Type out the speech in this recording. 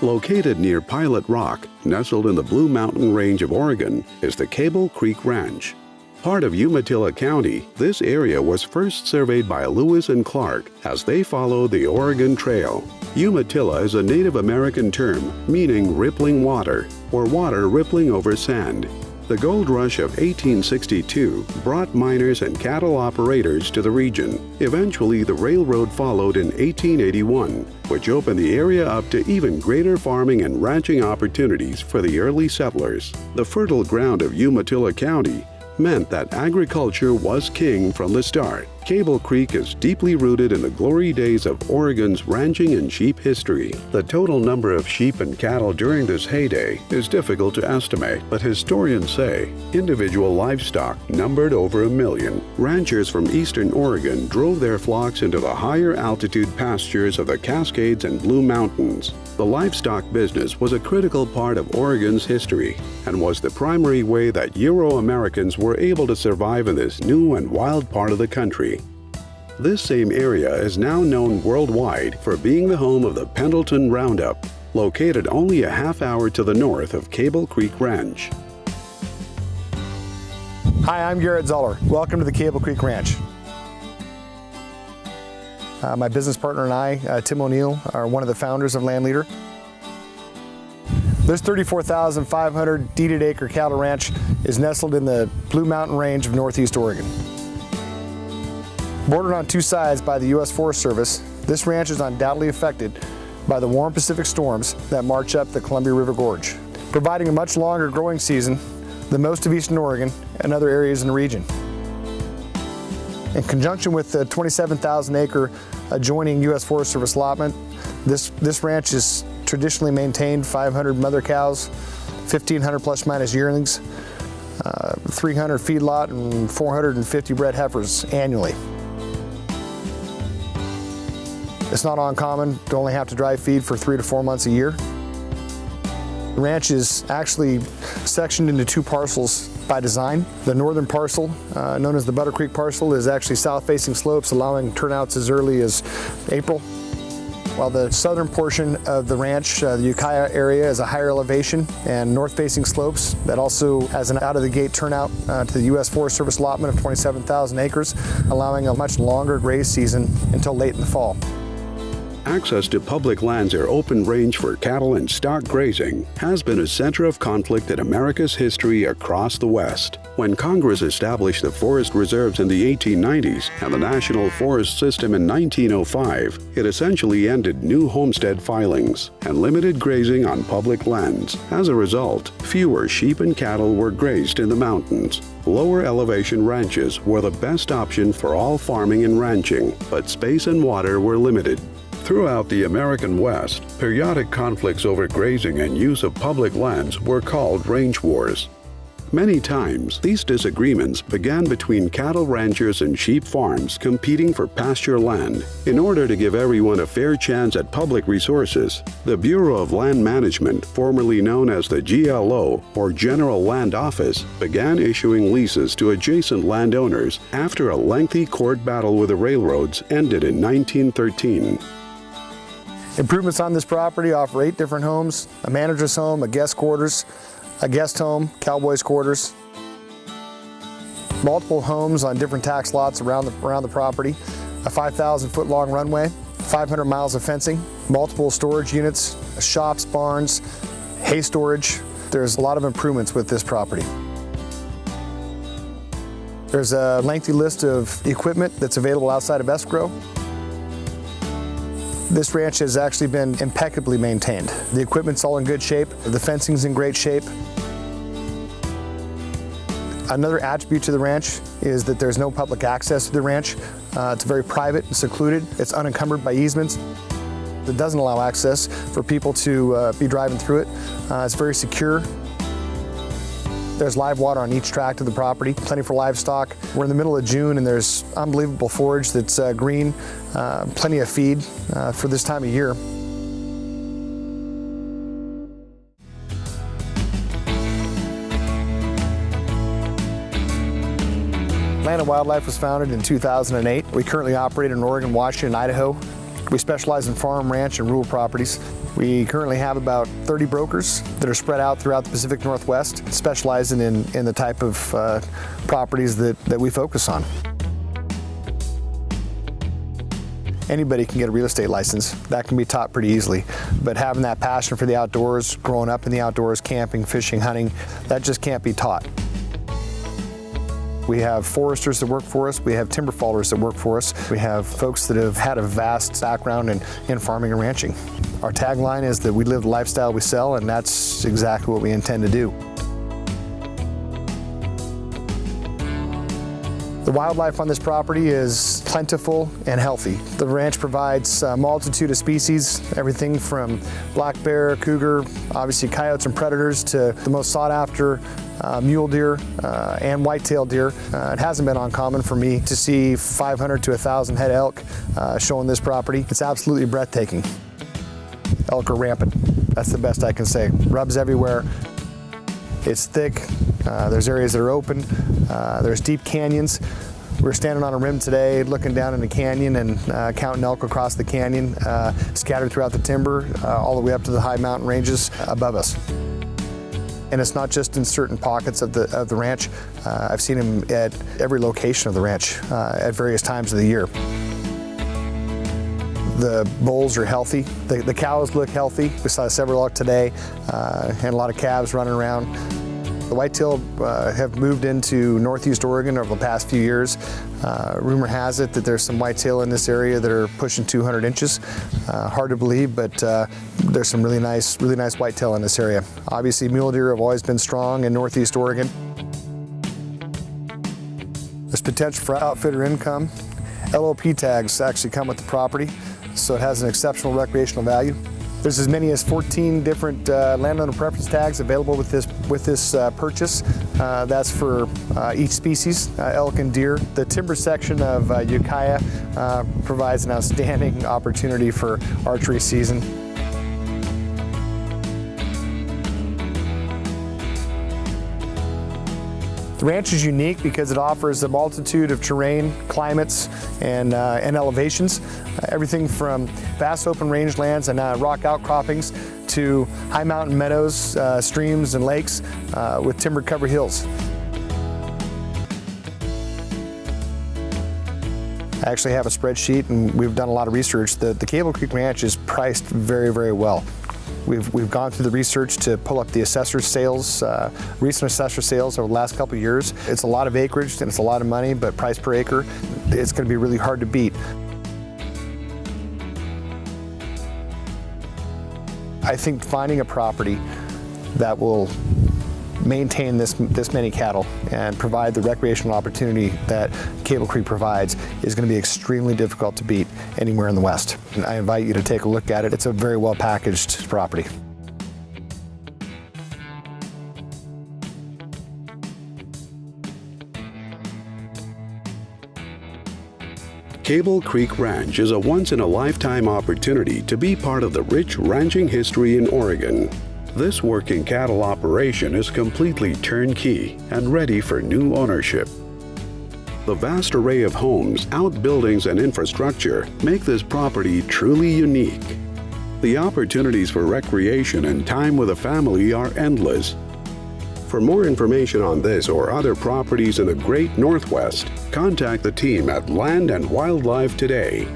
Located near Pilot Rock, nestled in the Blue Mountain Range of Oregon, is the Kable Creek Ranch. Part of Umatilla County, this area was first surveyed by Lewis and Clark as they followed the Oregon Trail. Umatilla is a Native American term meaning rippling water, or water rippling over sand. The gold rush of 1862 brought miners and cattle operators to the region. Eventually, the railroad followed in 1881, which opened the area up to even greater farming and ranching opportunities for the early settlers. The fertile ground of Umatilla County meant that agriculture was king from the start. Kable Creek is deeply rooted in the glory days of Oregon's ranching and sheep history. The total number of sheep and cattle during this heyday is difficult to estimate, but historians say individual livestock numbered over 1 million. Ranchers from eastern Oregon drove their flocks into the higher altitude pastures of the Cascades and Blue Mountains. The livestock business was a critical part of Oregon's history and was the primary way that Euro-Americans were able to survive in this new and wild part of the country. This same area is now known worldwide for being the home of the Pendleton Roundup, located only a half hour to the north of Kable Creek Ranch. Hi, I'm Garrett Zoller. Welcome to the Kable Creek Ranch. My business partner and I, Tim O'Neill, are one of the founders of Landleader. This 34,500 deeded acre cattle ranch is nestled in the Blue Mountain Range of Northeast Oregon. Bordered on two sides by the U.S. Forest Service, this ranch is undoubtedly affected by the warm Pacific storms that march up the Columbia River Gorge, providing a much longer growing season than most of eastern Oregon and other areas in the region. In conjunction with the 27,000 acre adjoining U.S. Forest Service allotment, this ranch is traditionally maintained 500 mother cows, 1,500 plus minus yearlings, 300 feedlot, and 450 bred heifers annually. It's not uncommon to only have to dry feed for 3 to 4 months a year. The ranch is actually sectioned into two parcels by design. The northern parcel, known as the Butter Creek parcel, is actually south-facing slopes, allowing turnouts as early as April. While the southern portion of the ranch, the Ukiah area, is a higher elevation and north-facing slopes that also has an out-of-the-gate turnout to the U.S. Forest Service allotment of 27,000 acres, allowing a much longer graze season until late in the fall. Access to public lands or open range for cattle and stock grazing has been a center of conflict in America's history across the West. When Congress established the forest reserves in the 1890s and the National Forest System in 1905, it essentially ended new homestead filings and limited grazing on public lands. As a result, fewer sheep and cattle were grazed in the mountains. Lower elevation ranches were the best option for all farming and ranching, but space and water were limited. Throughout the American West, periodic conflicts over grazing and use of public lands were called range wars. Many times, these disagreements began between cattle ranchers and sheep farms competing for pasture land. In order to give everyone a fair chance at public resources, the Bureau of Land Management, formerly known as the GLO, or General Land Office, began issuing leases to adjacent landowners after a lengthy court battle with the railroads ended in 1913. Improvements on this property offer 8 different homes, a manager's home, a guest quarters, a guest home, cowboys quarters, multiple homes on different tax lots around the property, a 5,000-foot long runway, 500 miles of fencing, multiple storage units, shops, barns, hay storage. There's a lot of improvements with this property. There's a lengthy list of equipment that's available outside of escrow. This ranch has actually been impeccably maintained. The equipment's all in good shape, the fencing's in great shape. Another attribute to the ranch is that there's no public access to the ranch. It's very private and secluded. It's unencumbered by easements. It doesn't allow access for people to be driving through it. It's very secure. There's live water on each tract of the property, plenty for livestock. We're in the middle of June and there's unbelievable forage that's green, plenty of feed for this time of year. Land and Wildlife was founded in 2008. We currently operate in Oregon, Washington, Idaho, We specialize in farm, ranch, and rural properties. We currently have about 30 brokers that are spread out throughout the Pacific Northwest, specializing in the type of properties that we focus on. Anybody can get a real estate license. That can be taught pretty easily. But having that passion for the outdoors, growing up in the outdoors, camping, fishing, hunting, that just can't be taught. We have foresters that work for us. We have timber fallers that work for us. We have folks that have had a vast background in farming and ranching. Our tagline is that we live the lifestyle we sell, and that's exactly what we intend to do. The wildlife on this property is plentiful and healthy. The ranch provides a multitude of species, everything from black bear, cougar, obviously coyotes and predators, to the most sought after mule deer and white-tailed deer. It hasn't been uncommon for me to see 500 to 1,000 head elk showing this property. It's absolutely breathtaking. Elk are rampant. That's the best I can say. Rubs everywhere. It's thick. There's areas that are open. There's deep canyons. We're standing on a rim today looking down in the canyon and counting elk across the canyon, scattered throughout the timber, all the way up to the high mountain ranges above us. And it's not just in certain pockets of the ranch. I've seen them at every location of the ranch at various times of the year. The bulls are healthy. The cows look healthy. We saw several elk today and a lot of calves running around. The whitetail have moved into northeast Oregon over the past few years. Rumor has it that there's some whitetail in this area that are pushing 200 inches. Hard to believe, but there's some really nice whitetail in this area. Obviously, mule deer have always been strong in northeast Oregon. There's potential for outfitter income. LLP tags actually come with the property, so it has an exceptional recreational value. There's as many as 14 different landowner preference tags available with this purchase. That's for each species, elk and deer. The timber section of Ukiah provides an outstanding opportunity for archery season. The ranch is unique because it offers a multitude of terrain, climates, and elevations. Everything from vast open rangelands and rock outcroppings to high mountain meadows, streams, and lakes with timber-covered hills. I actually have a spreadsheet, and we've done a lot of research. The Kable Creek Ranch is priced very, very well. We've gone through the research to pull up the assessor sales, recent assessor sales over the last couple of years. It's a lot of acreage and it's a lot of money, but price per acre, it's going to be really hard to beat. I think finding a property that will maintain this many cattle and provide the recreational opportunity that Kable Creek provides is going to be extremely difficult to beat anywhere in the West. And I invite you to take a look at it. It's a very well packaged property. Kable Creek Ranch is a once-in-a-lifetime opportunity to be part of the rich ranching history in Oregon. This working cattle operation is completely turnkey and ready for new ownership. The vast array of homes, outbuildings, and infrastructure make this property truly unique. The opportunities for recreation and time with a family are endless. For more information on this or other properties in the Great Northwest, contact the team at Land and Wildlife today.